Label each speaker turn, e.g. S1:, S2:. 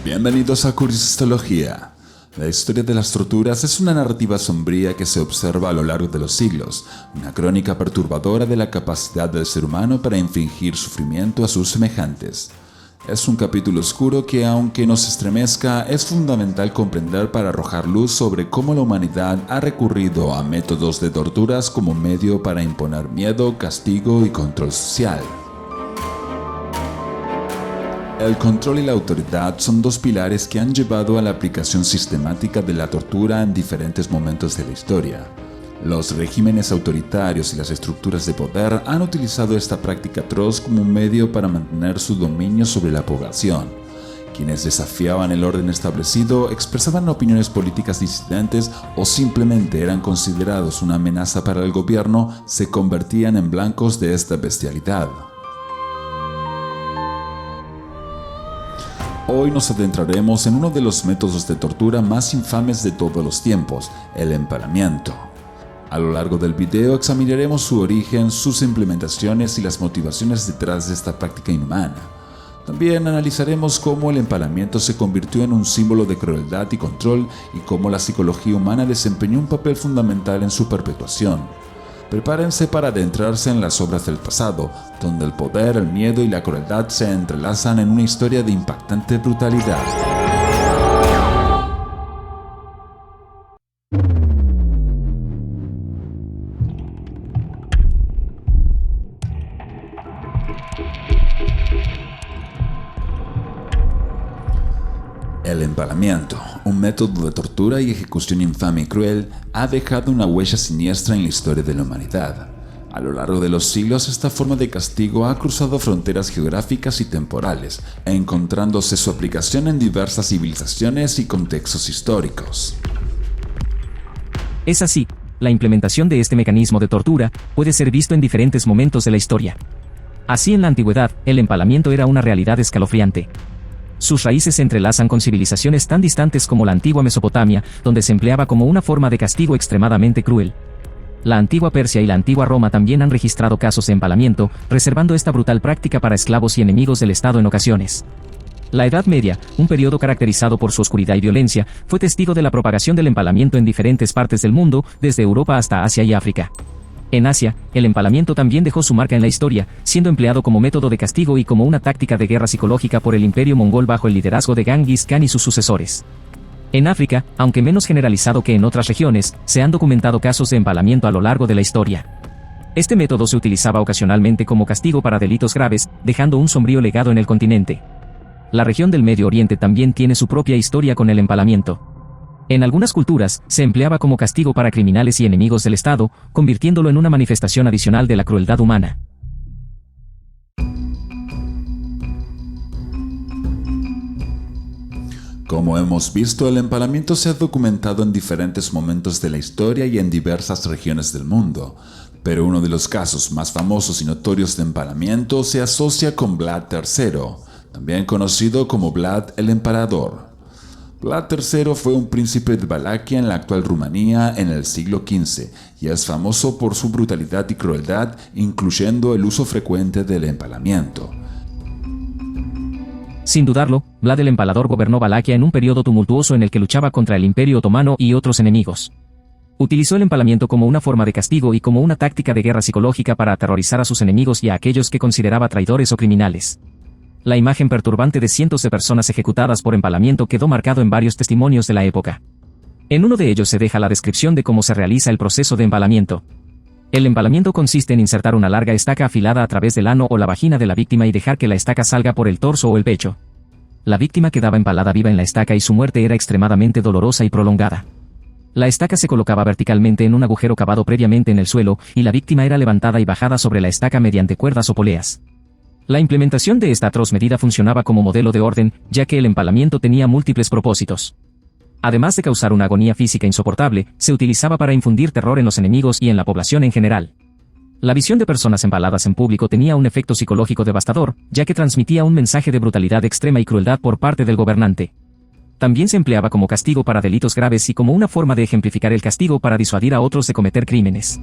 S1: Bienvenidos a Curiosología. La historia de las torturas es una narrativa sombría que se observa a lo largo de los siglos, una crónica perturbadora de la capacidad del ser humano para infligir sufrimiento a sus semejantes. Es un capítulo oscuro que, aunque nos estremezca, es fundamental comprender para arrojar luz sobre cómo la humanidad ha recurrido a métodos de torturas como medio para imponer miedo, castigo y control social. El control y la autoridad son dos pilares que han llevado a la aplicación sistemática de la tortura en diferentes momentos de la historia. Los regímenes autoritarios y las estructuras de poder han utilizado esta práctica atroz como un medio para mantener su dominio sobre la población. Quienes desafiaban el orden establecido, expresaban opiniones políticas disidentes o simplemente eran considerados una amenaza para el gobierno, se convertían en blancos de esta bestialidad. Hoy nos adentraremos en uno de los métodos de tortura más infames de todos los tiempos, el empalamiento. A lo largo del video examinaremos su origen, sus implementaciones y las motivaciones detrás de esta práctica inhumana. También analizaremos cómo el empalamiento se convirtió en un símbolo de crueldad y control y cómo la psicología humana desempeñó un papel fundamental en su perpetuación. Prepárense para adentrarse en las obras del pasado, donde el poder, el miedo y la crueldad se entrelazan en una historia de impactante brutalidad. El empalamiento, un método de tortura y ejecución infame y cruel, ha dejado una huella siniestra en la historia de la humanidad. A lo largo de los siglos, esta forma de castigo ha cruzado fronteras geográficas y temporales, encontrándose su aplicación en diversas civilizaciones y contextos históricos.
S2: Es así, la implementación de este mecanismo de tortura puede ser visto en diferentes momentos de la historia. Así, en la antigüedad, el empalamiento era una realidad escalofriante. Sus raíces se entrelazan con civilizaciones tan distantes como la antigua Mesopotamia, donde se empleaba como una forma de castigo extremadamente cruel. La antigua Persia y la antigua Roma también han registrado casos de empalamiento, reservando esta brutal práctica para esclavos y enemigos del Estado en ocasiones. La Edad Media, un periodo caracterizado por su oscuridad y violencia, fue testigo de la propagación del empalamiento en diferentes partes del mundo, desde Europa hasta Asia y África. En Asia, el empalamiento también dejó su marca en la historia, siendo empleado como método de castigo y como una táctica de guerra psicológica por el Imperio Mongol bajo el liderazgo de Genghis Khan y sus sucesores. En África, aunque menos generalizado que en otras regiones, se han documentado casos de empalamiento a lo largo de la historia. Este método se utilizaba ocasionalmente como castigo para delitos graves, dejando un sombrío legado en el continente. La región del Medio Oriente también tiene su propia historia con el empalamiento. En algunas culturas, se empleaba como castigo para criminales y enemigos del Estado, convirtiéndolo en una manifestación adicional de la crueldad humana.
S1: Como hemos visto, el empalamiento se ha documentado en diferentes momentos de la historia y en diversas regiones del mundo. Pero uno de los casos más famosos y notorios de empalamiento se asocia con Vlad III, también conocido como Vlad el Empalador. Vlad III fue un príncipe de Valaquia en la actual Rumanía en el siglo XV y es famoso por su brutalidad y crueldad, incluyendo el uso frecuente del empalamiento.
S2: Sin dudarlo, Vlad el Empalador gobernó Valaquia en un periodo tumultuoso en el que luchaba contra el Imperio Otomano y otros enemigos. Utilizó el empalamiento como una forma de castigo y como una táctica de guerra psicológica para aterrorizar a sus enemigos y a aquellos que consideraba traidores o criminales. La imagen perturbante de cientos de personas ejecutadas por empalamiento quedó marcado en varios testimonios de la época. En uno de ellos se deja la descripción de cómo se realiza el proceso de empalamiento. El empalamiento consiste en insertar una larga estaca afilada a través del ano o la vagina de la víctima y dejar que la estaca salga por el torso o el pecho. La víctima quedaba empalada viva en la estaca y su muerte era extremadamente dolorosa y prolongada. La estaca se colocaba verticalmente en un agujero cavado previamente en el suelo, y la víctima era levantada y bajada sobre la estaca mediante cuerdas o poleas. La implementación de esta atroz medida funcionaba como modelo de orden, ya que el empalamiento tenía múltiples propósitos. Además de causar una agonía física insoportable, se utilizaba para infundir terror en los enemigos y en la población en general. La visión de personas empaladas en público tenía un efecto psicológico devastador, ya que transmitía un mensaje de brutalidad extrema y crueldad por parte del gobernante. También se empleaba como castigo para delitos graves y como una forma de ejemplificar el castigo para disuadir a otros de cometer crímenes.